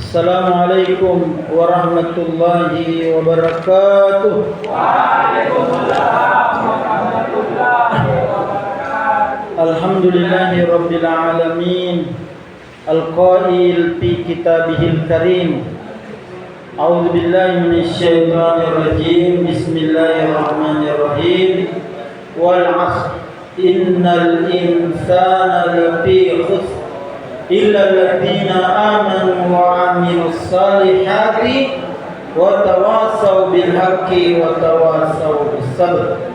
Assalamualaikum warahmatullahi wabarakatuh. Waalaikumsalam warahmatullahi wabarakatuh. Alhamdulillahi rabbil alamin. Al-qail fi kitabihil karim. A'udzu billahi minasyaitonir rajim. Bismillahirrahmanirrahim. Wal 'ashr innal insana lafi khusr illa alladziina aamanu wa 'amilus shalihati wa tawassaw bil haqqi wa tawassaw bis sabr.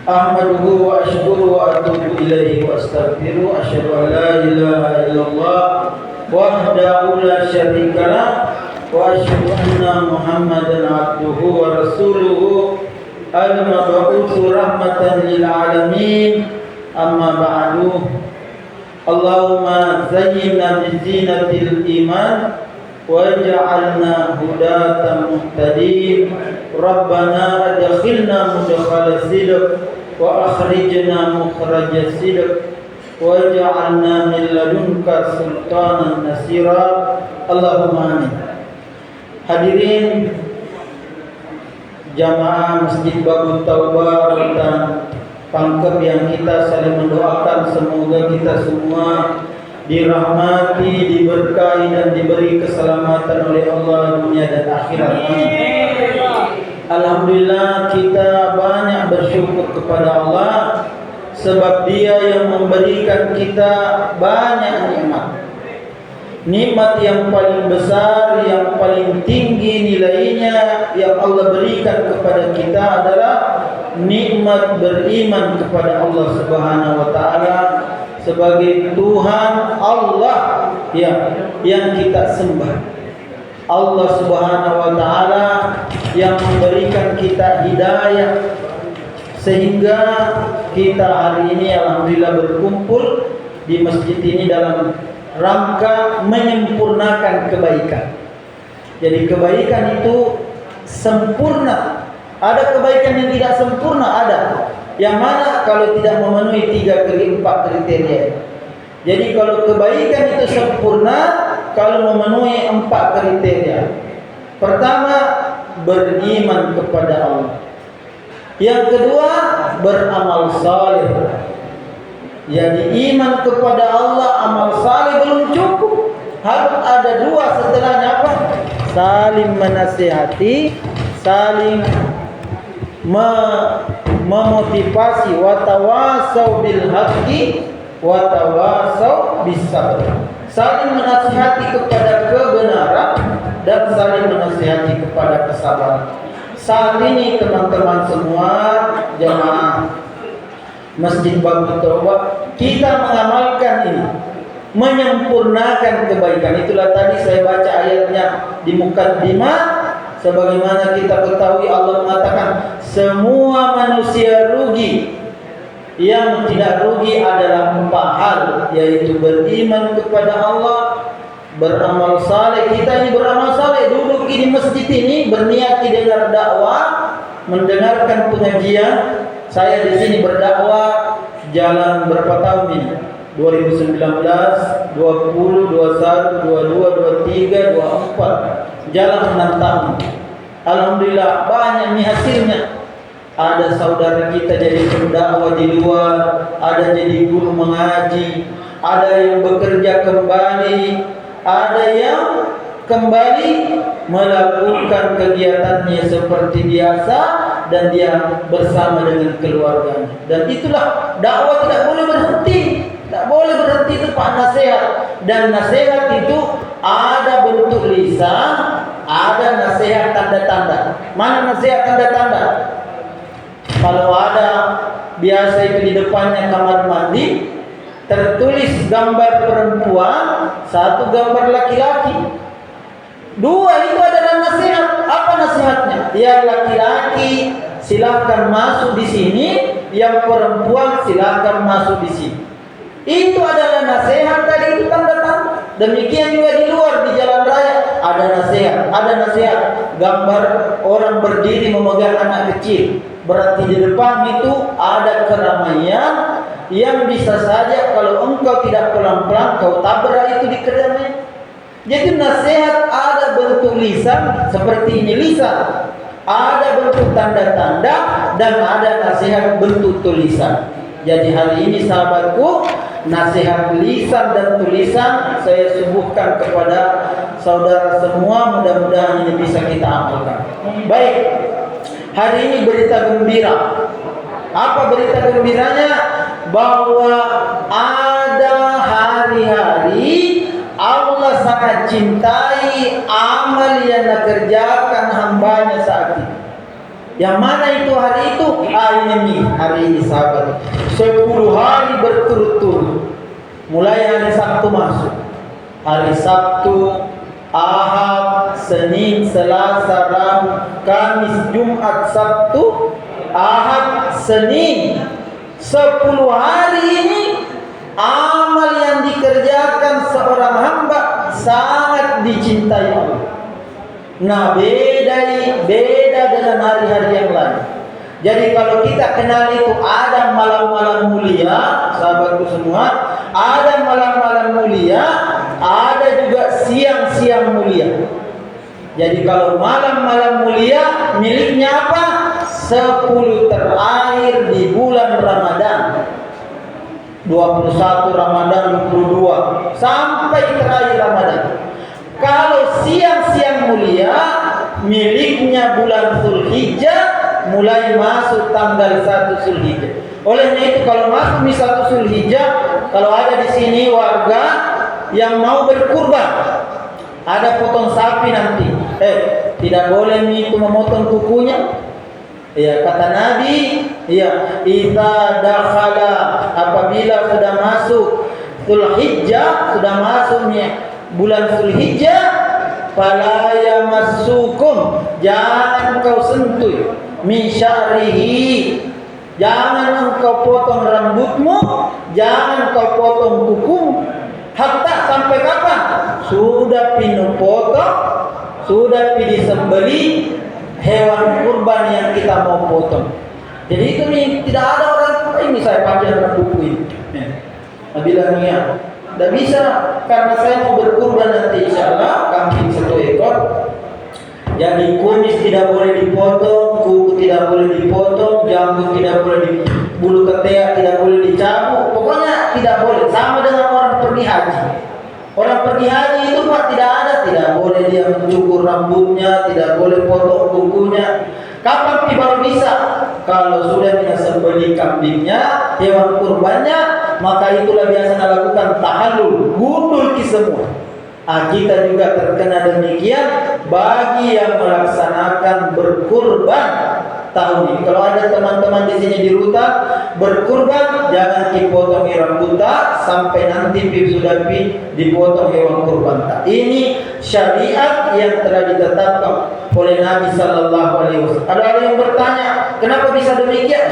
Ahmaduhu wa ashkuru wa atubu ilaihi wa astaghfiruh. Asyhadu an la ilaha illallah wahdahu la syarika lah wa asyhadu anna Muhammadan abduhu wa rasuluhu al-mab'utsu rahmatan lil alamin. Amma ba'du. Allahumma zayyinna bi zinatil iman waj'alna hudatan muhtadin. Rabbana adkhilna mudkhala sidq wa akhrijna mukhraja sidq waj'alna min ladunka sultanan nasira. Allahumma amin. Hadirin jamaah Masjid Babut Taubar dan Pangkep yang kita saling mendoakan semoga kita semua dirahmati, diberkahi dan diberi keselamatan oleh Allah dunia dan akhirat. Alhamdulillah kita banyak bersyukur kepada Allah sebab Dia yang memberikan kita banyak nikmat. Nikmat yang paling besar, yang paling tinggi nilainya yang Allah berikan kepada kita adalah nikmat beriman kepada Allah Subhanahu wa taala sebagai Tuhan Allah yang kita sembah. Allah Subhanahu wa taala yang memberikan kita hidayah sehingga kita hari ini alhamdulillah berkumpul di masjid ini dalam rangka menyempurnakan kebaikan. Jadi kebaikan itu sempurna. Ada kebaikan yang tidak sempurna, ada. Yang mana kalau tidak memenuhi 3-4 kriteria. Jadi kalau kebaikan itu sempurna kalau memenuhi 4 kriteria. Pertama, beriman kepada Allah. Yang kedua, beramal saleh. Jadi iman kepada Allah, amal saleh belum cukup. Harus ada 2 setelahnya apa? Saling menasihati, saling memotivasi, wa tawasau bil haqqi wa tawasau bis sabr. Saling menasihati kepada kebenaran dan saling menasihati kepada kesabaran. Saat ini teman-teman semua jemaah Masjid Babut Taubar, kita mengamalkan ini, menyempurnakan kebaikan. Itulah tadi saya baca ayatnya di mukaddimah. Sebagaimana kita ketahui Allah mengatakan semua manusia rugi. Yang tidak rugi adalah 4 hal, yaitu beriman kepada Allah, beramal saleh. Kita ini beramal saleh, duduk di masjid ini berniat dengar dakwah, mendengarkan pengajian. Saya di sini berdakwah jalan berapa tahun ini? 2019, 20, 21, 22, 23, 24. Jalan 6 tahun. Alhamdulillah banyak nih hasilnya. Ada saudara kita jadi pendakwah di luar, ada jadi guru mengaji, ada yang bekerja kembali, ada yang kembali melakukan kegiatannya seperti biasa dan dia bersama dengan keluarganya. Dan itulah dakwah tidak boleh berhenti. Tak boleh berhenti itu Pak nasihat. Dan nasihat itu ada bentuk lisan, ada nasihat tanda-tanda. Mana nasihat tanda-tanda? Kalau ada biasa itu di depannya kamar mandi, tertulis gambar perempuan, 1 gambar laki-laki. 2 itu adalah nasihat. Apa nasihatnya? Yang laki-laki silakan masuk di sini, yang perempuan silakan masuk di sini. Itu adalah nasihat, tadi itu tanda-tanda. Demikian juga di luar, di jalan raya ada nasihat, gambar orang berdiri memegang anak kecil. Berarti di depan itu ada keramaian yang bisa saja kalau engkau tidak pelan-pelan kau tabrak itu di keramaian. Jadi nasihat ada bentuk lisan seperti ini lisan, ada bentuk tanda-tanda, dan ada nasihat bentuk tulisan. Jadi hari ini sahabatku, nasihat lisan dan tulisan saya suguhkan kepada saudara semua, mudah-mudahan ini bisa kita amalkan. Baik, hari ini berita gembira. Apa berita gembiranya? Bahwa ada hari-hari Allah sangat cintai amal yang dikerjakan hambanya saat ini. Yang mana itu hari itu? Hari ini sahabat, 10 hari berturut-turut. Mulai hari Sabtu masuk. Hari Sabtu, Ahad, Senin, Selasa, Rabu, Kamis, Jumat, Sabtu, Ahad, Senin. 10 hari ini amal yang dikerjakan seorang hamba sangat dicintai Allah. Nah, beda dengan hari-hari yang lain. Jadi kalau kita kenal itu ada malam-malam mulia, sahabatku semua, ada malam-malam mulia, ada juga siang-siang mulia. Jadi kalau malam-malam mulia miliknya apa? 10 terakhir di bulan Ramadan. 21 Ramadan, 22 sampai terakhir Ramadan. Kalau siang-siang mulia miliknya bulan Zulhijjah, mulai masuk tanggal 1 Zulhijjah. Olehnya itu kalau masuk di 1 Zulhijjah, kalau ada di sini warga yang mau berkurban, ada potong sapi nanti, tidak boleh itu memotong kukunya. Ya, kata Nabi, ya, idza dakhala, apabila sudah masuk Zulhijjah, sudah masuknya bulan Zulhijjah, fala yamassukum, jangan kau sentuh min sya'rihi, jangan engkau potong rambutmu, jangan kau potong kukumu, hatta sampai kapan? Sudah pinu potong, sudah pi disembeli hewan kurban yang kita mau potong. Jadi itu nih, tidak ada orang ini saya panjangkan buku ini. Nah, bilang ya, tidak bisa karena saya mau berkurban nanti insyaallah kambing 1 ekor. Jadi kumis tidak boleh dipotong, kuku tidak boleh dipotong, janggut tidak boleh bulu ketiak tidak boleh dicabut. Pokoknya tidak boleh. Sama dengan orang pergi haji. Orang pergi haji itu Pak tidak boleh dia mencukur rambutnya, tidak boleh potong kukunya. Kapan baru bisa? Kalau sudah kita sembelih kambingnya, hewan kurbannya, maka itulah biasa lakukan tahallul, gundul ki semua. Kita juga terkena demikian bagi yang melaksanakan berkurban tahun ini. Kalau ada teman-teman di sini di Rutan berkurban, jangan dipotong rambut sampai nanti sudah dipotong hewan kurban. Ini syariat yang telah ditetapkan oleh Nabi Sallallahu Alaihi Wasallam. Ada orang yang bertanya, kenapa bisa demikian?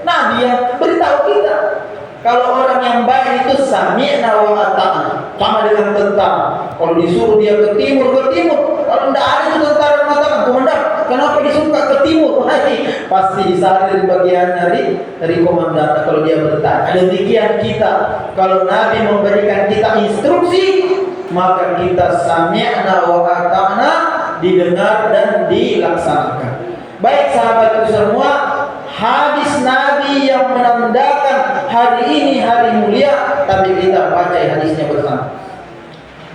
Nabi yang beritahu kita. Kalau orang yang baik itu sami'na wa ata'na, sama dengan tentara. Kalau disuruh dia ke timur. Kalau tidak ada itu tentara mengatakan, komandan, kenapa disuruh ke timur? Pasti disalir bagian dari komandan kalau dia bertanya. Demikian kita, kalau Nabi memberikan kita instruksi, maka kita sami'na wa ata'na, didengar dan dilaksanakan. Baik sahabatku semua, hadis Nabi yang menandakan hari ini hari mulia, tapi kita baca hadisnya bersama.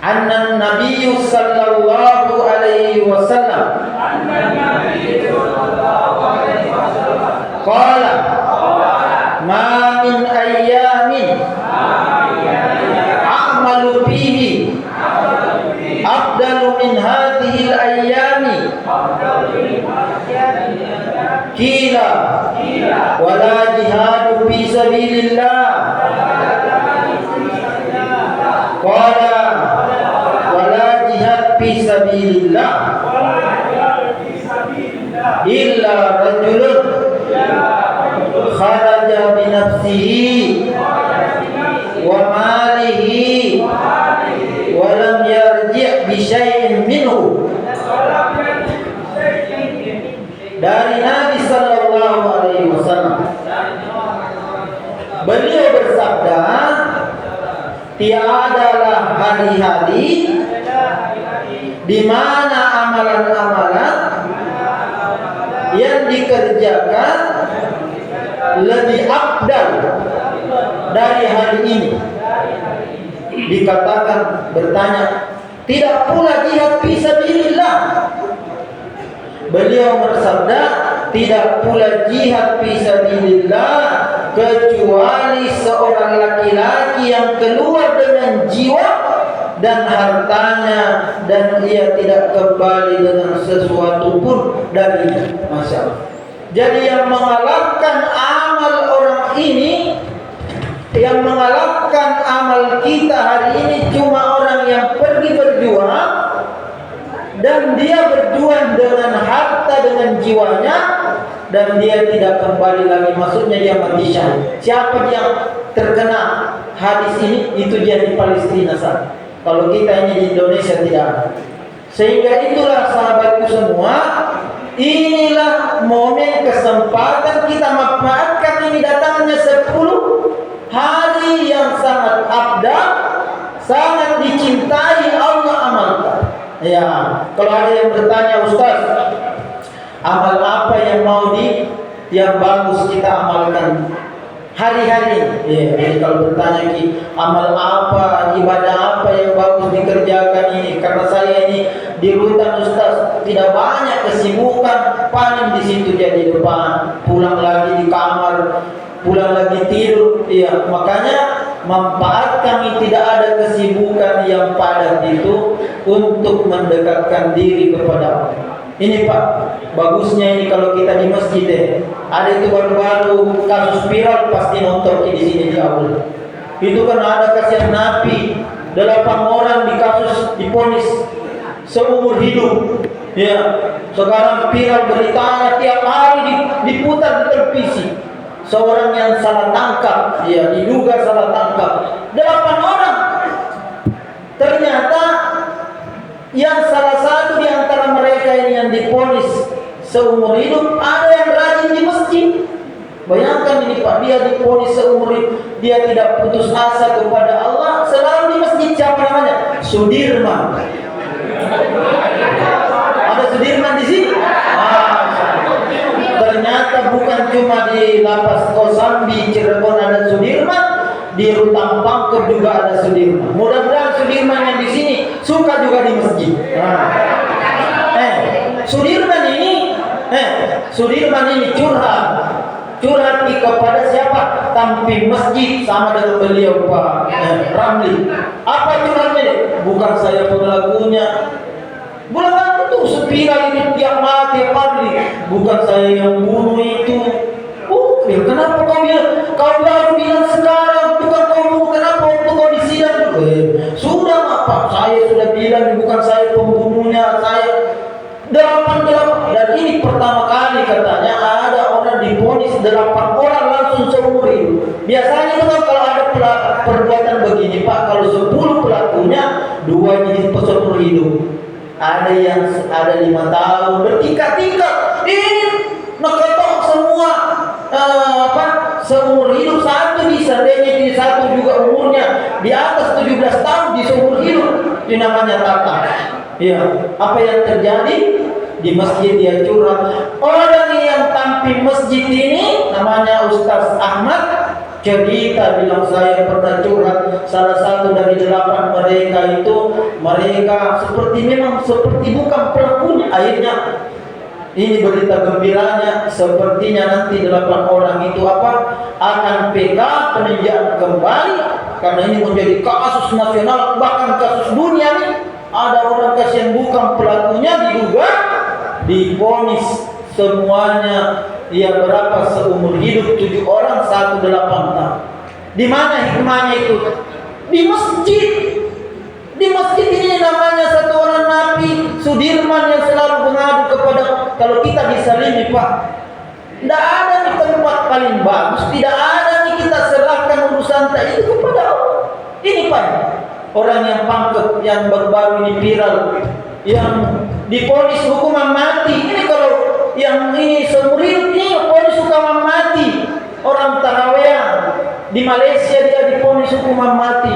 Anna Nabi sallallahu alaihi wasallam qala ma min ayyamin a'malu fihi afdalu min hadhihi al-ayyami qila wala jihadu fi sabilillah qala wala jihad fi sabilillah illa rajulun kharaja bi nafsihi wa malihi wa lam yarji' bi syai'in minhu. Dari Nabi Sallallahu Alaihi Wasallam, beliau bersabda, tiadalah hari-hari di mana amalan-amalan yang dikerjakan lebih afdal dari hari ini. Dikatakan bertanya, tidak pula jihad fisabilillah. Beliau bersabda, tidak pula jihad fisabilillah kecuali seorang laki-laki yang keluar dengan jiwa dan hartanya dan dia tidak kembali dengan sesuatu pun darinya. Masya Allah. Jadi yang mengalahkan amal orang ini, yang mengalahkan amal kita hari ini cuma orang yang pergi berjuang dan dia berjuang dengan harta, dengan jiwanya, dan dia tidak kembali lagi. Maksudnya dia mati syahid. Siapa yang terkena hadis ini? Itu dia di Palestina sana. Kalau kita ini di Indonesia tidak ada. Sehingga itulah sahabatku semua, inilah momen kesempatan kita manfaatkan ini datangnya 10 hari yang sangat afdal, sangat dicintai Allah amalkan. Ya, kalau ada yang bertanya, Ustaz, amal apa yang yang bagus kita amalkan hari-hari? Ya, jadi kalau bertanya amal apa, ibadah apa yang bagus dikerjakan ini? Karena saya ini di rutan Ustaz, tidak banyak kesibukan, paling di situ jadi depan, pulang lagi di kamar, pulang lagi tidur. Ya, makanya manfaatkan tidak ada kesibukan yang padat itu untuk mendekatkan diri kepada Allah. Ini Pak, bagusnya ini kalau kita di masjid ada itu baru-baru kasus viral, pasti nonton di sini di awal. Itu kan ada kasihan Nabi, 8 orang di kasus diponis seumur hidup. Ya, sekarang viral beritanya tiap hari diputar di televisi. Seorang yang salah tangkap, ya diduga salah tangkap, 8 orang. Ternyata yang salah satu di antara mereka ini yang diponis seumur hidup ada yang rajin di masjid. Bayangkan ini Pak, dia diponis seumur hidup, dia tidak putus asa kepada Allah, selalu di masjid. Siapa namanya? Sudirman. Ada Sudirman di sini? Ternyata bukan cuma di Lapas Kosambi, Cirebon ada Sudirman, di Rutan Pangkep juga ada Sudirman. Mudah-mudahan Sudirman yang di sini suka juga di masjid. Sudirman ini curhat kepada siapa? Tampi masjid sama dengan beliau Pak Ramli. Apa curhatnya? Bukan saya pelakunya. Bukan itu sepira ini tiap mati. Bukan saya yang bunuh itu. Oh, ya kenapa kau baru bilang sekarang? Bukan kau bunuh, kenapa waktu kau di sidang? Sudah Pak, saya sudah bilang bukan saya pembunuhnya, saya 8. Dan ini pertama kali katanya ada orang diponis 8 orang langsung seumur hidup. Biasanya itu kan kalau ada perbuatan begini Pak, kalau 10 pelakunya 2 jadi seumur hidup. Ada yang ada 5 tahun, bertingkat-tingkat. Ini ngeketok semua seumur hidup. Satu bisa di satu juga umurnya di atas 17 tahun di seumur hidup. Itu namanya tata. Ya, apa yang terjadi di masjid dia curhat. Orang yang tampil masjid ini namanya Ustaz Ahmad. Cerita bilang saya pernah curhat, salah satu dari 8 mereka itu mereka seperti bukan pelakunya. Akhirnya ini berita gembiranya, sepertinya nanti 8 orang itu akan PK, peninjauan kembali, karena ini menjadi kasus nasional bahkan kasus dunia nih. Ada orang kasihan bukan pelakunya diduga divonis semuanya. Ya berapa seumur hidup 7 orang 1 8 tahun. Di mana hikmahnya itu? Di masjid. Di masjid ini namanya satu orang Nabi Sudirman yang selalu mengadu kepada, kalau kita disalimi Pak, tidak ada di tempat paling bagus, tidak ada nih kita serahkan urusan itu kepada Allah. Ini Pak, orang yang pangkat yang baru-baru ini viral, yang diponis hukuman mati. Ini kalau yang ini seumur hidup ini ponis hukuman mati. Orang tarawih di Malaysia dia diponis hukuman mati.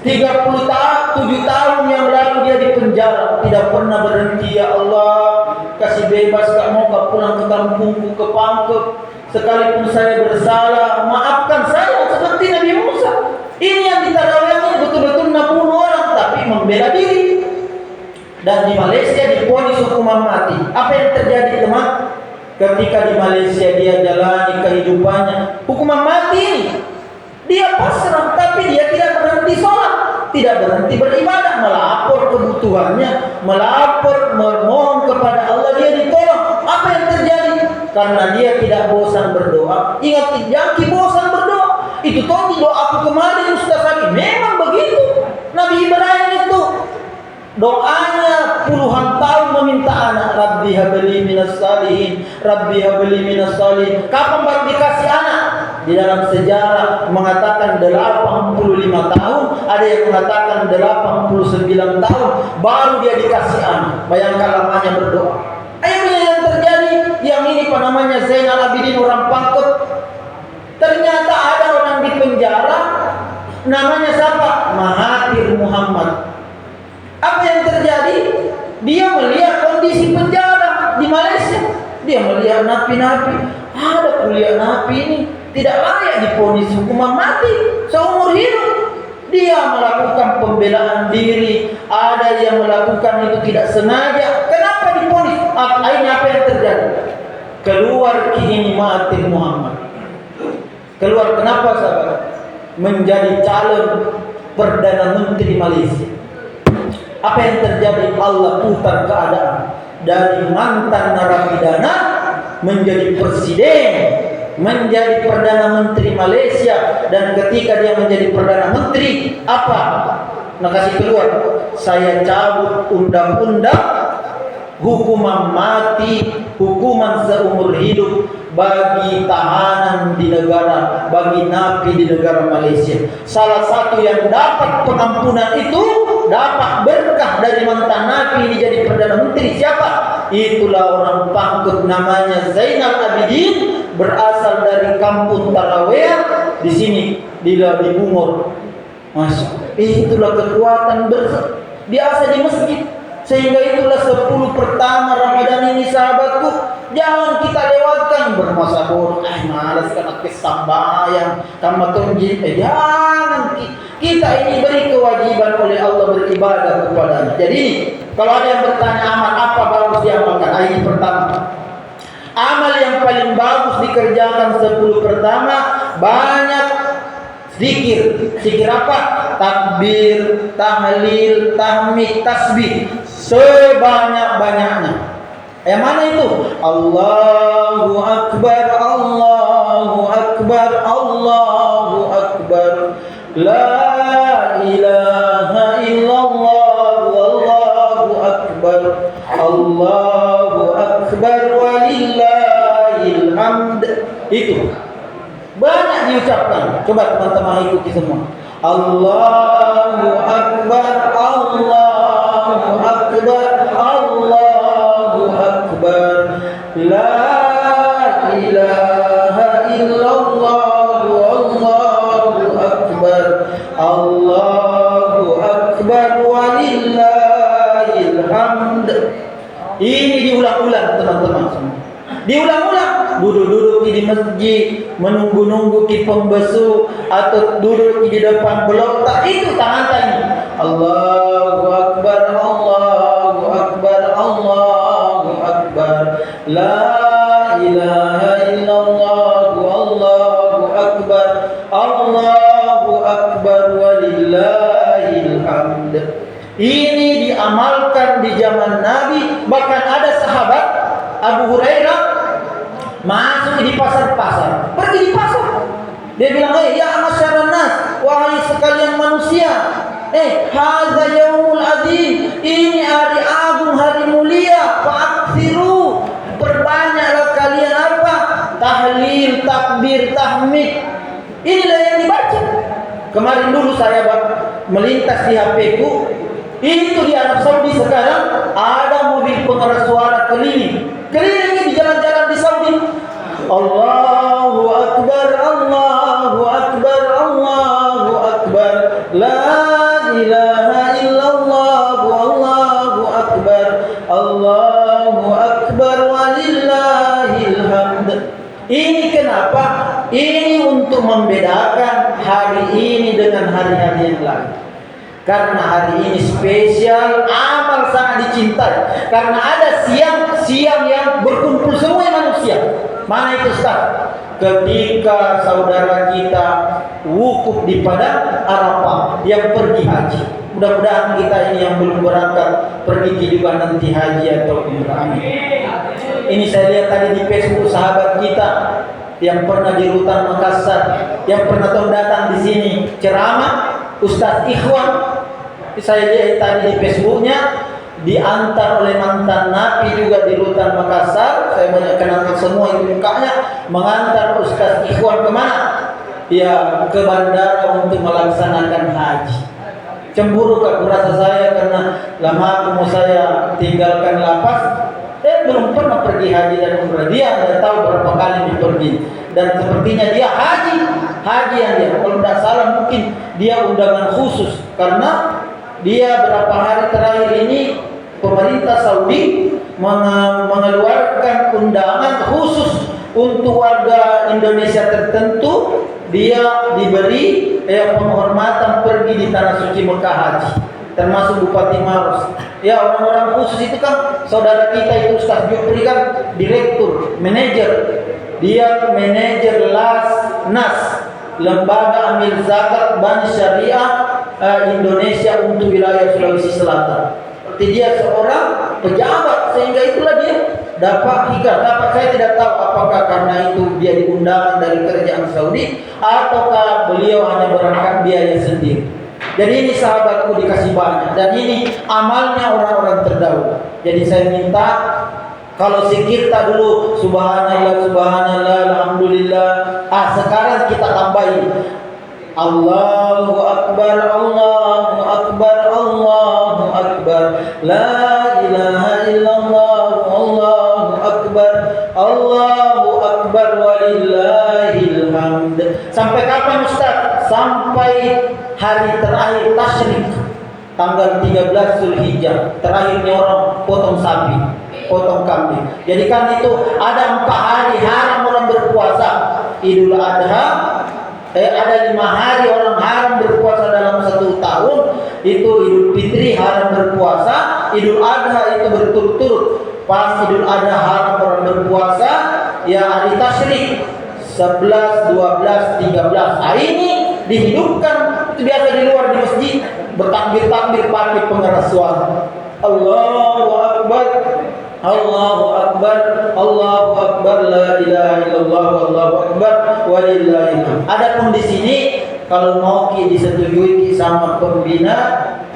7 tahun yang lalu dia di penjara, tidak pernah berhenti. Ya Allah, kasih bebas, gak mau kau pulang ke kampungku, ke Pangkep. Sekalipun saya bersalah, maafkan saya seperti Nabi Musa. Ini yang ditarawangi betul-betul membunuh orang, tapi membela diri. Dan di Malaysia divonis hukuman mati. Apa yang terjadi teman? Ketika di Malaysia dia jalani kehidupannya, hukuman mati. Dia pasrah, tapi dia tidak berhenti sholat, tidak berhenti beribadah, melapor kebutuhannya, melapor, memohon kepada Allah, dia ditolong. Apa yang terjadi? Karena dia tidak bosan berdoa. Ingat, jangan bosan berdoa. Itu toh doaku kemarin Ustaz Ali. Memang begitu. Nabi Ibrahim itu doanya puluhan tahun meminta anak. Rabbi habli minas salihin, Rabbi habli minas salihin. Kapan baru dikasih anak? Di dalam sejarah mengatakan 85 tahun, ada yang mengatakan 89 tahun baru dia dikasih anak. Bayangkan lamanya berdoa. Akhirnya yang terjadi, yang ini namanya Zainal Abidin orang Pangkep. Ternyata ada orang di penjara, namanya siapa? Mahathir Muhammad. Apa yang terjadi? Dia melihat kondisi penjara di Malaysia. Dia melihat napi-napi. Ada kuliah napi ini tidak layak divonis hukuman mati seumur hidup. Dia melakukan pembelaan diri. Ada yang melakukan itu tidak sengaja. Kenapa divonis? Akhirnya apa yang terjadi? Keluar kini Mahathir Muhammad. Keluar kenapa sahabat? Menjadi calon Perdana Menteri Malaysia. Apa yang terjadi? Allah putar keadaan. Dari mantan narapidana menjadi presiden, menjadi Perdana Menteri Malaysia. Dan ketika dia menjadi Perdana Menteri, apa? Nah, kasih keluar, saya cabut undang-undang hukuman mati, hukuman seumur hidup bagi tahanan di negara, bagi napi di negara Malaysia. Salah satu yang dapat pengampunan itu, dapat berkah dari mantan napi ini jadi Perdana Menteri. Siapa? Itulah orang Pangkep, namanya Zainal Abidin, berasal dari kampung Tarawih di sini di Bungor. Masya, itulah kekuatan biasa di masjid. Sehingga itulah 10 pertama Ramadan ini sahabatku, jangan kita lewatkan bermasa bodoh. Malas karena kesambayang sama tunjin. Jangan. Kita ini beri kewajiban oleh Allah beribadah kepadanya. Jadi kalau ada yang bertanya amal apa bagus diamalkan, ini pertama. Amal yang paling bagus dikerjakan 10 pertama, banyak zikir. Zikir apa? Takbir, tahlil, tahmid, tasbih, sebanyak-banyaknya. Yang mana itu? Allahu Akbar, Allahu Akbar, Allahu Akbar, la ilaha illallah, Allahu Akbar, Allahu Akbar, walillahil hamd. Itu banyak diucapkan. Coba teman-teman ikuti semua. Allahu Akbar, Allahu Akbar, Allahu Akbar, la ilaha illallah, Allahu Akbar, Allahu Akbar, walillahil hamd. Ini diulang-ulang teman-teman semua. Diulang-ulang, duduk-duduk di masjid, menunggu-nunggu di pembesu atau duduk di depan blok, tak itu tangan tadi. Allahu Akbar, Allahu Akbar, Allahu Akbar, la ilaha illallah, Allahu Akbar, Allahu Akbar, walillahil hamd. Ini diamalkan di zaman Nabi. Bahkan ada sahabat Abu Hurairah masuk di pasar-pasar, pergi di pasar. Dia bilang, ya masyarakat nas, wahai sekalian manusia, hadza yaumul azim, ini hari agung, hari mulia, fa'aksiru, perbanyaklah kalian apa? Tahlil, takbir, tahmid. Inilah yang dibaca. Kemarin dulu saya melintas di HP-ku, itu di Arab Saudi sekarang ada mobil pengeras suara keliling di jalan-jalan di Saudi. Allahu Akbar, Allahu Akbar, Allahu Akbar, la untuk membedakan hari ini dengan hari-hari yang lain. Karena hari ini spesial, amal sangat dicintai. Karena ada siang yang berkumpul semua manusia. Mana itu Ustaz? Ketika saudara kita wukuf di padang Arafah yang pergi haji. Mudah-mudahan kita ini yang belum berangkat pergi juga nanti haji atau umrah. Amin. Ini saya lihat tadi di Facebook sahabat kita yang pernah di Rutan Makassar, yang pernah datang di sini ceramah, Ustaz Ikhwan. Saya lihat tadi di Facebooknya diantar oleh mantan napi juga di Rutan Makassar. Saya banyak kenal semua itu mukanya, mengantar Ustaz Ikhwan kemana? Ya ke bandara untuk melaksanakan haji. Cemburu aku rasa saya karena lama mau saya tinggalkan lapas. Belum pernah pergi haji dan umrah. Dia tidak tahu berapa kali pergi. Dan sepertinya dia haji yang dia. Kalau tidak salah mungkin dia undangan khusus karena dia berapa hari terakhir ini pemerintah Saudi mengeluarkan undangan khusus untuk warga Indonesia tertentu. Dia diberi penghormatan pergi di tanah suci Mekah haji, termasuk Bupati Maros. Ya, orang-orang khusus itu kan saudara kita itu Ustaz Jupri kan direktur, manajer. Dia manajer LAS, Lembaga Amil Zakat Bank Syariah Indonesia untuk wilayah Sulawesi Selatan. Berarti dia seorang pejabat, sehingga itulah dia dapat hikar. Saya tidak tahu apakah karena itu dia diundang dari kerajaan Saudi ataukah beliau hanya berangkat biaya sendiri. Jadi ini sahabatku dikasih banyak, dan ini amalnya orang-orang terdahulu. Jadi saya minta, kalau zikir tak dulu subhanallah, subhanallah, alhamdulillah. Sekarang kita tambahin Allahu Akbar, Allahu Akbar, Allahu Akbar, la ilaha illallah, Allahu Akbar, Allahu Akbar, walillahil hamd. Sampai kapan Ustaz? Sampai hari terakhir tasyrik, tanggal 13 Zulhijjah. Terakhirnya orang potong sapi, potong kambing. Jadi kan itu ada 4 hari haram orang berpuasa. Idul Adha, ada 5 hari orang haram berpuasa dalam 1 tahun. Itu Idul Fitri haram berpuasa, Idul Adha itu berturut-turut. Pas Idul Adha haram orang berpuasa, ya hari tasyrik 11, 12, 13. Hari ini dihidupkan. Itu biasa di luar di masjid bertakbir-takbir pakai pengeras suara. Allahu Akbar, Allahu Akbar, Allahu Akbar, la ilaha illallah, Allahu Akbar, walillahil hamd. Adapun di sini kalau mau disetujui sama pembina,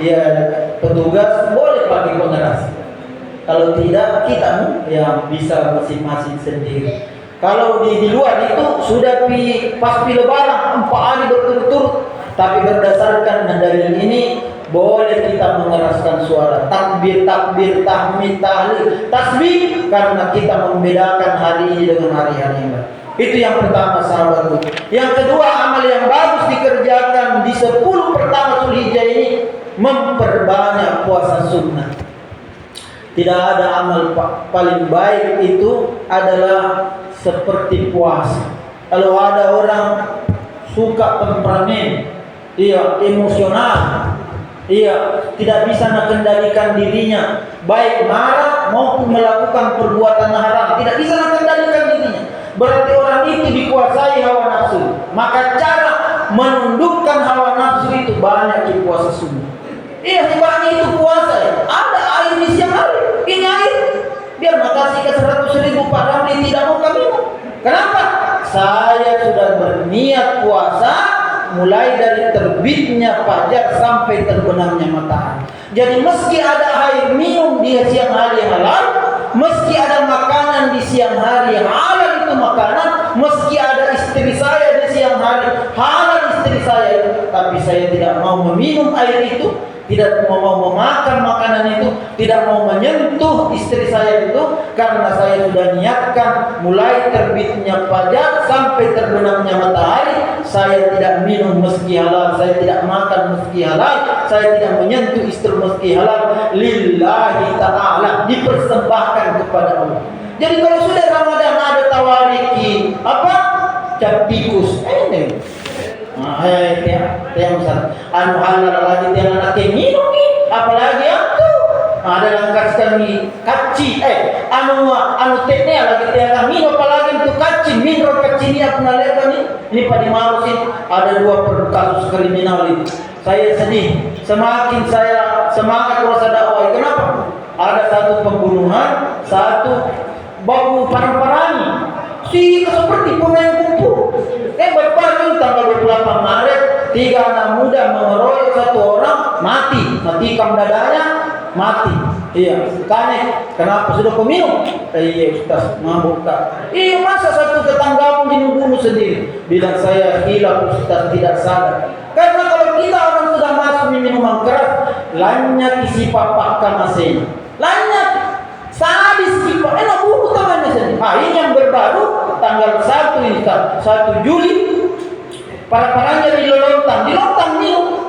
ya petugas boleh pakai pengeras. Kalau tidak kita ya bisa masing-masing sendiri. Kalau di luar itu sudah pas lebaran 4 hari berturut-turut, tapi berdasarkan dalil ini boleh kita mengeraskan suara, takbir, tahmid, tahlil, tasbih, karena kita membedakan hari ini dengan hari-hari yang lain. Itu yang pertama sahabatku. Yang kedua, amal yang bagus dikerjakan di 10 pertama Zulhijjah ini, memperbanyak puasa sunnah. Tidak ada amal paling baik itu adalah seperti puasa. Kalau ada orang suka temperamen, dia emosional, dia tidak bisa mengendalikan dirinya, baik marah maupun melakukan perbuatan haram, tidak bisa mengendalikan dirinya. Berarti orang itu dikuasai hawa nafsu. Maka cara menundukkan hawa nafsu itu banyak di puasa sunnah. Hebatnya itu puasa. Ada air di siang hari, ini air biar makasih ke 100.000 Pak Ramli tidak mau kami. Kenapa? Saya sudah berniat puasa mulai dari terbitnya fajar sampai terbenamnya matahari. Jadi meski ada air minum di siang hari halal, meski ada makanan di siang hari halal itu makanan, meski ada istri saya di siang hari halal istri saya, tapi saya tidak mau meminum air itu, tidak mau memakan makanan itu, tidak mau menyentuh istri saya itu, karena saya sudah niatkan mulai terbitnya fajar sampai terbenamnya matahari, saya tidak minum meski halal, saya tidak makan meski halal, saya tidak menyentuh istri meski halal, lillahi ta'ala, dipersembahkan kepada Allah. Jadi kalau sudah Ramadan ada tawariki, cap tikus, ini Tiang Ustaz. Anu halal lagi tiang anak minum nih, apalagi itu. Ada yang kasih kami kaci, anu teknya lagi tiang minum, apalagi itu kaci, minum kaci ini aku nalek nih. Ini Pak Dimarusin ada 2 kasus kriminal ini. Saya sedih. Semakin saya semangat kuasa dakwah. Kenapa? Ada 1 pembunuhan, 1 baku parang-parangi. Seperti pemain kumpul. Baru tanggal 28 Maret 3 anak muda mengeroyok 1 orang mati kam dadanya, mati. Iya, tanya kenapa sudah peminum? Iya Ustaz, mabuk tak? Iya, masa 1 tetanggamu dibunuh sendiri? Bilang saya hilaf Ustaz, tidak sadar. Karena kalau kita orang sudah masuk minuman keras, lainnya isi papak kamasen, lainnya sadis sifat, bunuh tangannya sendiri. Ini yang berbaru tanggal 1 ini, 1 Juli, para-paranya dilontang minum.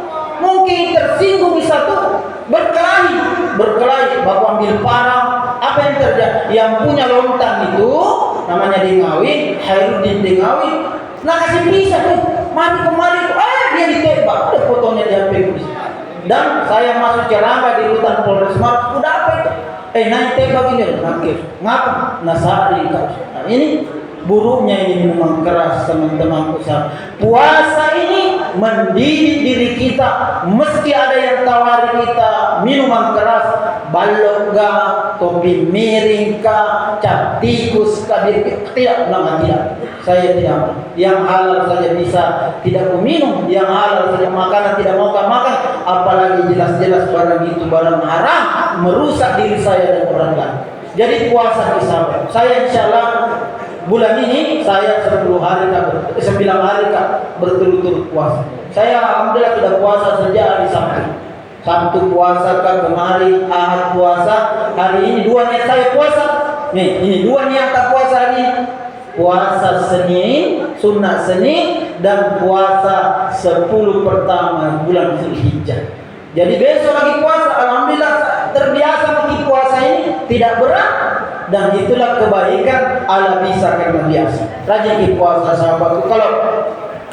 Mungkin tersinggung di satu, berkelahi, baku ambil parang. Apa yang terjadi? Yang punya lontang itu namanya Dengawi, Khairuddin Dengawi. Nah kasih bisa tuh, mari kemari, dia ditembak, ada fotonya di HP polisi. Dan saya masuk ceramah di rutan Polres Maros, udah apa itu? Naik tembak ini, ngapa? Nasari kau. Nah, ini buruknya ini minuman keras teman-teman usaha. Puasa ini mendidik diri kita, meski ada yang tawari kita minuman keras, balok ga, topi miring ka, cap tikus ka, tidak, tidak. Saya tidak. Yang halal saja bisa tidak meminum, yang halal saja makanan tidak mau makan, apalagi jelas-jelas barang itu barang haram, merusak diri saya dan orang lain. Jadi puasa disabar. Saya insyaallah bulan ini saya 9 hari berturut-turut puasa. Saya alhamdulillah sudah puasa sejak hari Sabtu puasa kan kemarin, Ahad puasa, hari ini 2 niat saya puasa. Nih, ini 2 niat puasa hari ini. Puasa Senin, sunnah Senin, dan puasa 10 pertama bulan Zulhijjah. Jadi besok lagi puasa, alhamdulillah terbiasa lagi puasa ini, tidak berat. Dan itulah kebaikan ala bisa karena biasa. Rajin puasa sahabatku.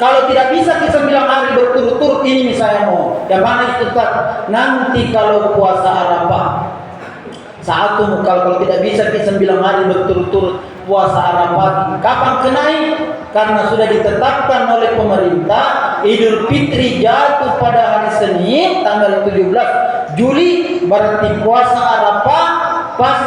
Kalau tidak bisa kita 9 hari berturut-turut, ini saya mau. Yang mana itu tetap nanti kalau puasa Arafah. Kalau tidak bisa kita 9 hari berturut-turut puasa Arafah. Kapan kenai? Karena sudah ditetapkan oleh pemerintah Idul Fitri jatuh pada hari Senin tanggal 17 Juli, berarti puasa Arafah pas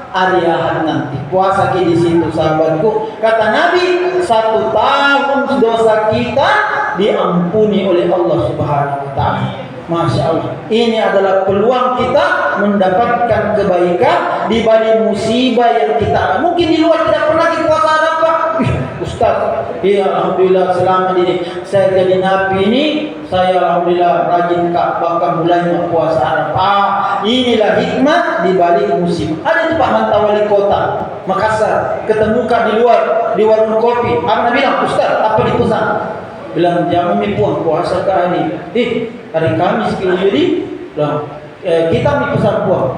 hari Ahad nanti. Puasa di situ sahabatku. Kata Nabi, 1 tahun dosa kita diampuni oleh Allah Subhanahu wa taala. Masya Allah. Ini adalah peluang kita mendapatkan kebaikan di balik musibah yang kita. Mungkin di luar tidak pernah di puasa Arafah. Ustaz, ya alhamdulillah selama ini saya jadi nabi ini, saya alhamdulillah rajin bahkan mulai puasa Arafah. Inilah hikmah di balik musibah. Ada itu Pak Manta Wali Kota Makassar, ketemukan di warung kopi. Apa bilang, Ustaz, apa dipesan? Bilang jangan puang puasa ke hari hari Kamis kilo jadi bilang kita pesan puang.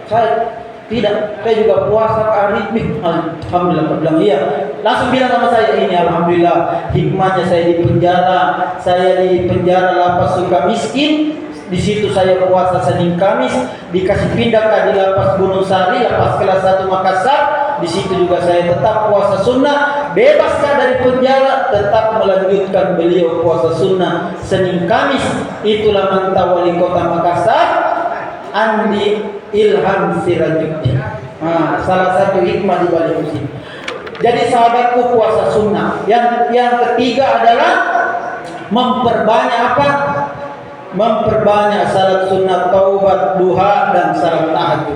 Saya tidak, saya juga puasa ke hari ini. Alhamdulillah. Bilang iya. Langsung bilang sama saya, ini alhamdulillah hikmahnya saya di penjara lapas suka miskin. Di situ saya puasa Senin Kamis, dikasih pindah ke di lapas Gunung Sari, lapas kelas 1 Makassar. Di situ juga saya tetap puasa sunnah, bebaskan dari penjara, tetap melanjutkan beliau puasa sunnah Senin Kamis. Itulah Manta Wali Kota Makassar, Andi Ilham Sirajuddin. Salah satu hikmah di balik musibah. Jadi sahabatku, puasa sunnah. Yang ketiga adalah memperbanyak apa? Memperbanyak salat sunat, taubat, duha, dan salat tahajud.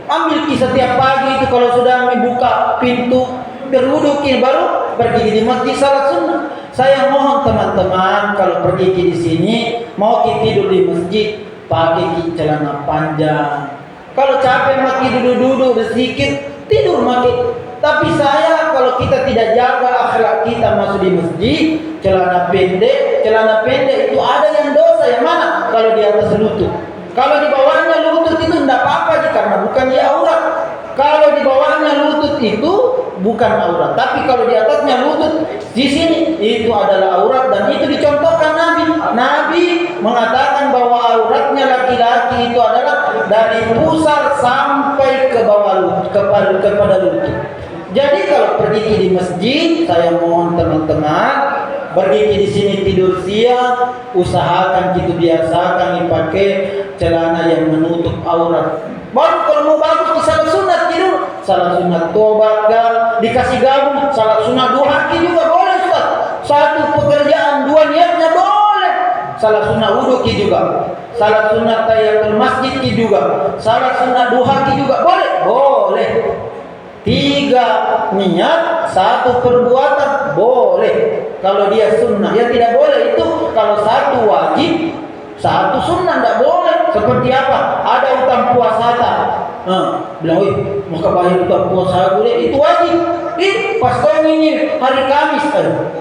Ambil setiap pagi itu kalau sudah membuka pintu berwudu baru pergi di masjid salat sunnah. Saya mohon teman-teman kalau pergi di sini mau tidur di masjid pakai celana panjang. Kalau capek maki duduk-duduk sedikit tidur maki. Tapi saya kalau kita tidak jaga akhlak kita masuk di masjid celana pendek itu ada yang dosa yang mana? Kalau di atas lutut. Kalau di bawahnya lutut itu tidak apa-apa karena bukan di aurat. Kalau di bawahnya lutut itu bukan aurat, tapi kalau di atasnya lutut di sini itu adalah aurat dan itu dicontoh mengatakan bahwa auratnya laki-laki itu adalah dari pusar sampai ke bawah kepada lutut. Jadi kalau pergi di masjid, saya mohon teman-teman pergi di sini tidur siang, usahakan gitu, biasakan dipakai celana yang menutup aurat. Baru kalau mau bagus di salat sunat tidur, salat sunat tobat dikasih gabung, salat sunat 2 kaki juga boleh Ustaz. Satu pekerjaan 2 niatnya boleh. Salat sunat wudu juga, salat sunat tahiyatul masjid juga, salat sunat 2 kaki juga boleh. 3 niat, 1 perbuatan boleh. Kalau dia sunnah, ya tidak boleh itu kalau 1 wajib, 1 sunnah tidak boleh. Seperti apa? Ada utang puasa bilang, mau kebayar utang puasa gue, itu wajib. Pas kau ini hari Kamis,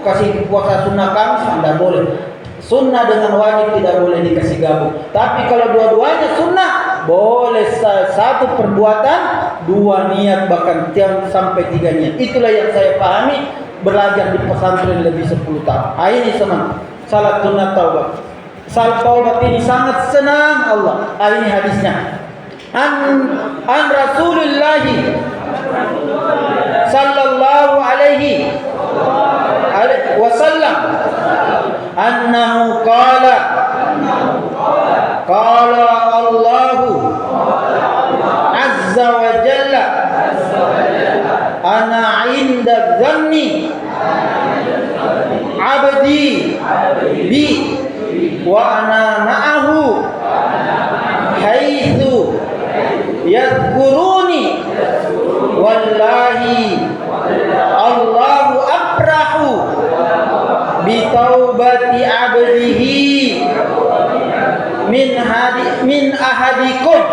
kasih puasa sunnah Kamis, tidak boleh. Sunnah dengan wajib tidak boleh dikasih gabung. Tapi kalau dua-duanya sunnah, boleh 1 perbuatan, 2 niat, bahkan sampai 3 niat. Itulah yang saya pahami belajar di pesantren lebih 10 tahun. Ini teman, salat sunat taubat. Salat taubat ini sangat senang Allah. Ini hadisnya. An Rasulullah sallallahu alaihi wasallam annahu qala Allahu azza wa jalla ana 'inda dhanni 'abdi bi wa ana ma'ahu haitsu yadhkuruni wallahi Allahu abrahu bi taubati abdihi min ahadikum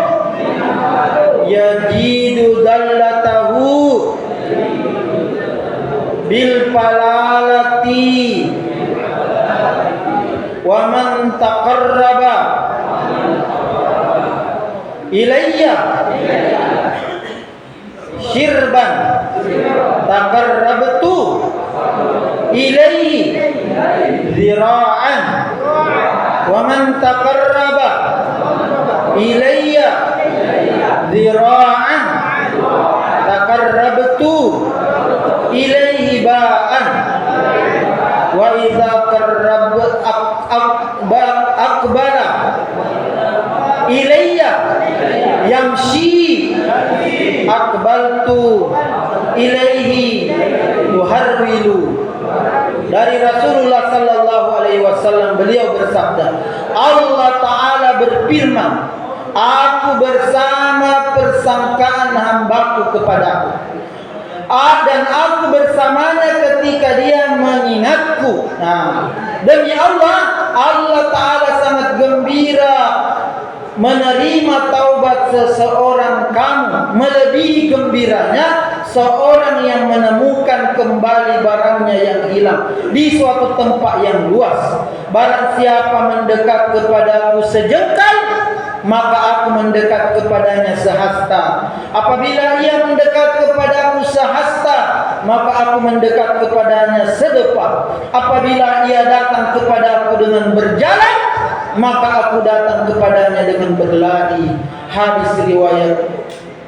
yajidu dallatahu bil falalati wa man taqarraba ilayya syirban taqarrabtu ilayhi zira'an wa man taqarraba ilayya zira'an taqarrabtu ilayhi ba'an wa idza aqbala ilayya yamshi aqbaltu ilaihi muharwilu. Dari Rasulullah sallallahu alaihi wasallam, beliau bersabda, Allah Ta'ala berfirman, aku bersama persangkaan hambaku kepadaku, dan aku bersamanya ketika dia mengingatku. Demi Allah, Allah Ta'ala sangat gembira menerima taubat seseorang kamu, melebihi gembiranya seorang yang menemukan kembali barangnya yang hilang di suatu tempat yang luas. Barang siapa mendekat kepadaku sejengkal, maka aku mendekat kepadanya sehasta. Apabila ia mendekat kepadaku sehasta, maka aku mendekat kepadanya sedepak. Apabila ia datang kepadaku dengan berjalan, maka aku datang kepadanya dengan berlari. Hadis riwayat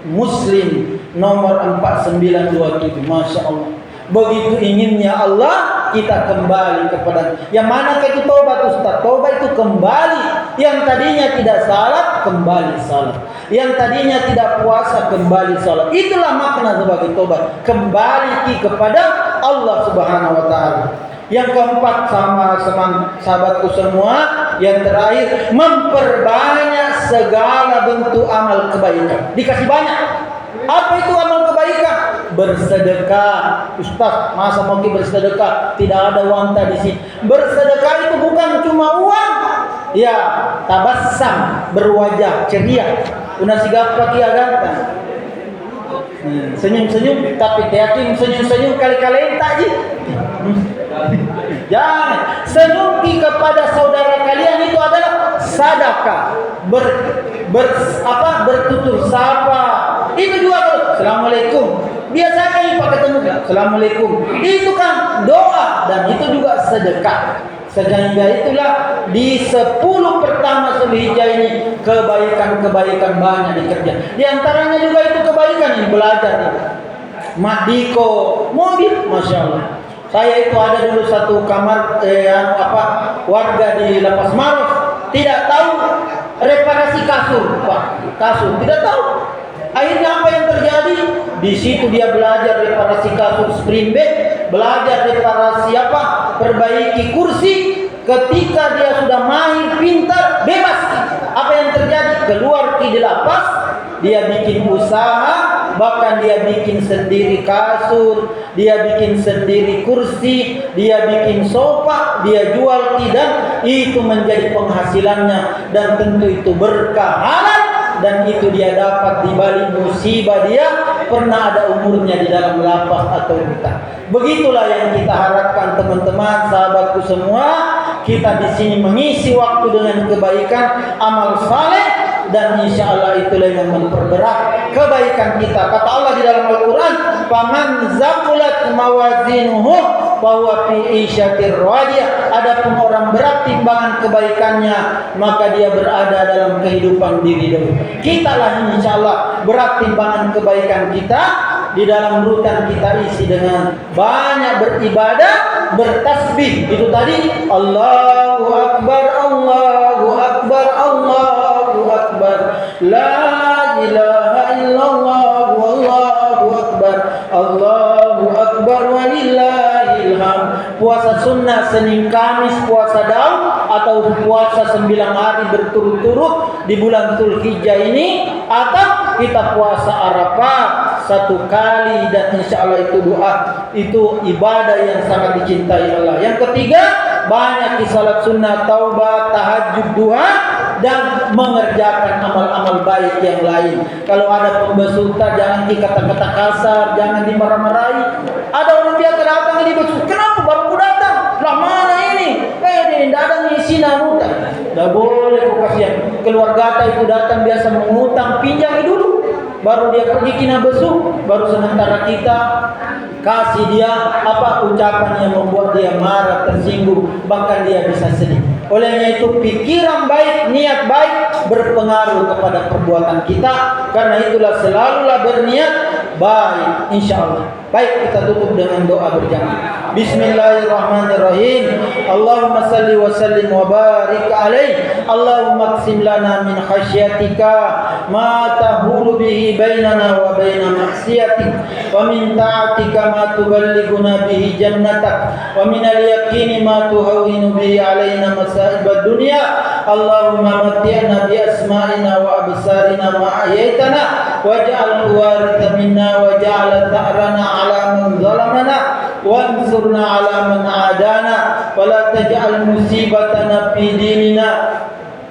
Muslim nomor 4927. Masya Allah. Begitu inginnya Allah kita kembali kepada. Yang mana itu taubat Ustaz? Taubat itu kembali. Yang tadinya tidak salat, kembali salat. Yang tadinya tidak puasa, kembali salat. Itulah makna sebagai taubat. Kembali kepada Allah Subhanahu wa taala. Yang keempat, sama sahabatku semua, yang terakhir, memperbanyak segala bentuk amal kebaikan. Dikasih banyak. Apa itu amal kebaikan? Bersedekah. Ustaz, masa mau bersedekah? Tidak ada uang tadi sih. Bersedekah itu bukan cuma uang. Ya, tabassam, berwajah ceria. Una sigap kia ganteng. Senyum-senyum, tapi yakin senyum-senyum kali-kali tak je. Jangan senyum kepada saudara kalian itu adalah sedekah. Bertutur sapa. Itu juga Assalamualaikum. Biasanya Pak ketemu Assalamualaikum. Itu kan doa dan itu juga sedekah. Sehingga itulah di 10 pertama Zulhijjah ini kebaikan-kebaikan banyak dikerjakan. Di antaranya juga itu kebaikan ini belajar nih. Madiko mobil, masya Allah. Saya itu ada dulu satu kamar warga di Lapas Maros, tidak tahu reparasi kasur, Pak. Kasur tidak tahu. Akhirnya apa yang terjadi? Di situ dia belajar reparasi kasur spring bed, belajar reparasi perbaiki kursi. Ketika dia sudah mahir, pintar, bebas. Apa yang terjadi? Keluar di lapas, dia bikin usaha, bahkan dia bikin sendiri kasur, dia bikin sendiri kursi, dia bikin sofa, dia jual dan itu menjadi penghasilannya, dan tentu itu berkah halal, dan itu dia dapat di balik musibah dia pernah ada umurnya di dalam lapas atau hutan. Begitulah yang kita harapkan teman-teman, sahabatku semua. Kita di sini mengisi waktu dengan kebaikan, amal saleh, dan insya Allah itulah yang memperberat kebaikan kita. Kata Allah di dalam Al-Quran, "Faman zaqulat mawazinuhu fahuwa fi 'isyatir radiyah." Adapun orang berat timbangan kebaikannya, maka dia berada dalam kehidupan diri dulu. Kita lah insya Allah berat timbangan kebaikan kita. Di dalam rutan kita isi dengan banyak beribadah, bertasbih. Itu tadi Allahu Akbar, Allahu Akbar, Allahu Akbar, la ilaha illallah, Allahu Akbar, Allahu Akbar, walillahil hamd. Puasa sunnah Senin Kamis, puasa Daud, atau puasa 9 hari berturut-turut di bulan Zulhijjah ini, atau kita puasa Arafah 1 kali, dan insya Allah itu doa, itu ibadah yang sangat dicintai Allah. Yang ketiga, banyak di salat sunnah, taubat, tahajud, duha, dan mengerjakan amal-amal baik yang lain. Kalau ada pembesutan, jangan dikata-kata kasar, jangan dimarah-marahi. Ada orang biasa datang di besuk, kenapa baru datang? Lah mana ini? Dia datang isi namuta. Tidak boleh kau kasihan. Keluarga itu datang biasa mengutang, pinjam dulu. Baru dia pergi kena besuk, baru sementara kita kasih dia ucapan yang membuat dia marah, tersinggung, bahkan dia bisa sedih. Olehnya itu pikiran baik, niat baik berpengaruh kepada perbuatan kita. Karena itulah selalulah berniat baik, insya Allah. Baik, kita tutup dengan doa berjamaah. Bismillahirrahmanirrahim. Allahumma salli wa sallim wa barik alaih. Allahumma qsim lana min khasyatika ma tahulu bihi bainana wa baina maksiatik, wa min ta'atika ma tuballighuna bihi jannatak, wa min al-yaqini ma tuhawwinu bihi alaina masa'ib ad-dunya. Allahumma matti'na bi asma'ina wa absarina ma ahyaytana waj'al waritha minna waj'al tha'rana 'ala man zalamana wansurna 'ala man 'adana wa la taj'al musibatana fi dinina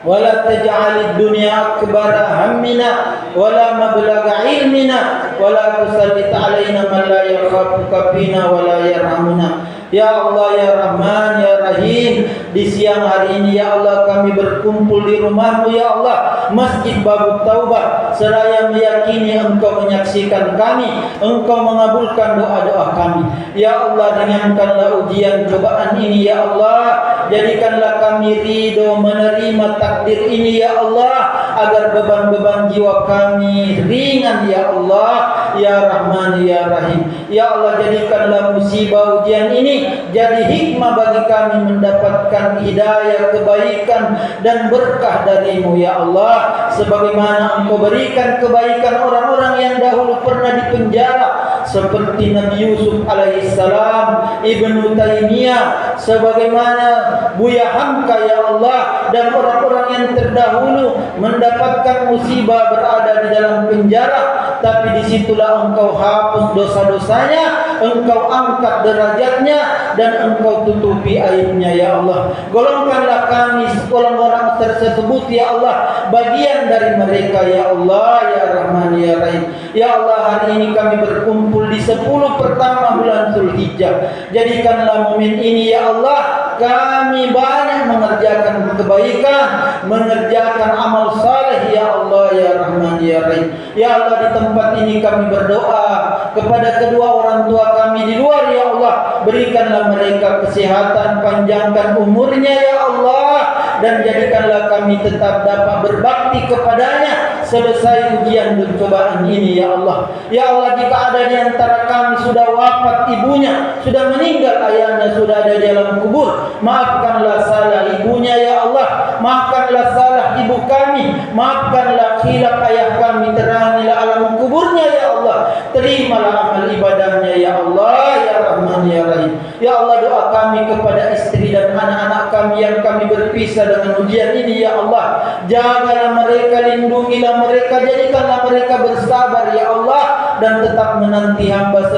ولا تجعل الدنيا أكبر همنا ولا مبلغ علمنا ولا تسلط علينا من لا يخافك فينا ولا يرحمنا. Ya Allah, ya Rahman, ya Rahim, di siang hari ini ya Allah kami berkumpul di rumah-Mu ya Allah, Masjid Babut Taubah, seraya meyakini Engkau menyaksikan kami, Engkau mengabulkan doa-doa kami. Ya Allah, ringankanlah ujian cobaan ini ya Allah, jadikanlah kami ridho menerima takdir ini ya Allah, agar beban-beban jiwa kami ringan ya Allah, ya Rahman, ya Rahim. Ya Allah, jadikanlah musibah ujian ini jadi hikmah bagi kami mendapatkan hidayah, kebaikan dan berkah dari-Mu ya Allah, sebagaimana Engkau berikan kebaikan orang-orang yang dahulu pernah dipenjara, seperti Nabi Yusuf alaihissalam, Ibnu Taimiyah, sebagaimana Buya Hamka ya Allah, dan orang-orang yang terdahulu mendapatkan musibah berada di dalam penjara, tapi disitulah Engkau hapus dosa-dosanya, Engkau angkat derajatnya, dan Engkau tutupi aibnya ya Allah. Golongkanlah kami orang-orang tersebut ya Allah, bagian dari mereka ya Allah, ya Rahman, ya Rahim. Ya Allah, hari ini kami berkumpul di 10 pertama bulan Zulhijjah. Jadikanlah momen ini ya Allah, kami banyak mengerjakan kebaikan, mengerjakan amal saleh ya Allah, ya Rahman, ya Rahim. Ya Allah, di tempat ini kami berdoa, kepada kedua orang tua kami di luar ya Allah, berikanlah mereka kesehatan, panjangkan umurnya ya Allah, dan jadikanlah kami tetap dapat berbakti kepadanya selesai ujian dan cobaan ini ya Allah. Ya Allah, jika ada di antara kami sudah wafat ibunya, sudah meninggal ayahnya, sudah ada di dalam kubur, maafkanlah salah ibunya ya Allah, maafkanlah salah ibu kami, maafkanlah khilaf ayah kami, terangilah alam kuburnya ya Allah, terimalah amal ibadahnya ya Allah ya Rahman ya Rahim. Ya Allah, doa kami kepada istri dan anak-anak kami yang kami berpisah dengan ujian ini ya Allah, jagalah mereka, lindungilah mereka, jadikanlah mereka bersabar ya Allah, dan tetap menanti hamba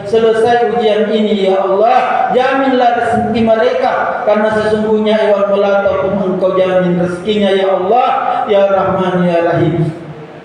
selesai ujian ini ya Allah. Jaminlah rezeki mereka, karena sesungguhnya Iwan Melata pun Engkau jamin rezekinya ya Allah ya Rahman ya Rahim.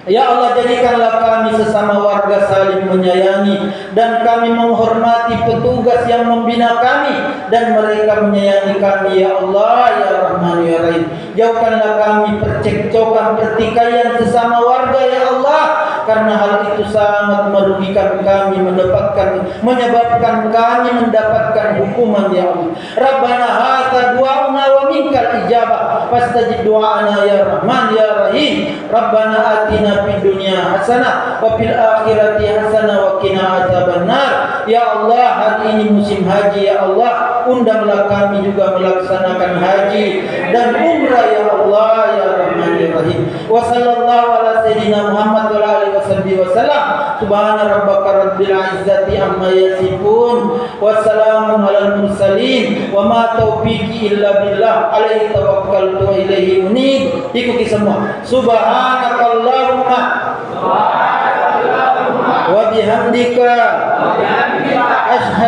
Ya Allah, jadikanlah kami sesama warga saling menyayangi, dan kami menghormati petugas yang membina kami, dan mereka menyayangi kami ya Allah ya Rahman ya Rahim. Jauhkanlah kami percekcokan, pertikaian sesama warga ya Allah, karena hal itu sangat merugikan kami, menyebabkan kami mendapatkan hukuman ya Allah. Rabbana hadza du'auna wa minkal ijabah fastajib du'ana ya Rahman ya Rahim. Rabbana atina fid dunya hasanah wa fil akhirati hasanah wa qina adzabannar. Ya Allah, hari ini musim haji ya Allah, undanglah kami juga melaksanakan haji dan umrah ya Allah ya Rahman ya Rahim. Wa sallallahu ala sayyidina Muhammad wa ala alihi wasallam. Subhana rabbaka rabbil izzati amma yasifun, wassalamun alal mursalin, wa ma taufiqi illa billah, alaihi tawakkaltu wa ilaihi unib. Ikuti semua. Subhanakallahumma wa bihamdika asyhadu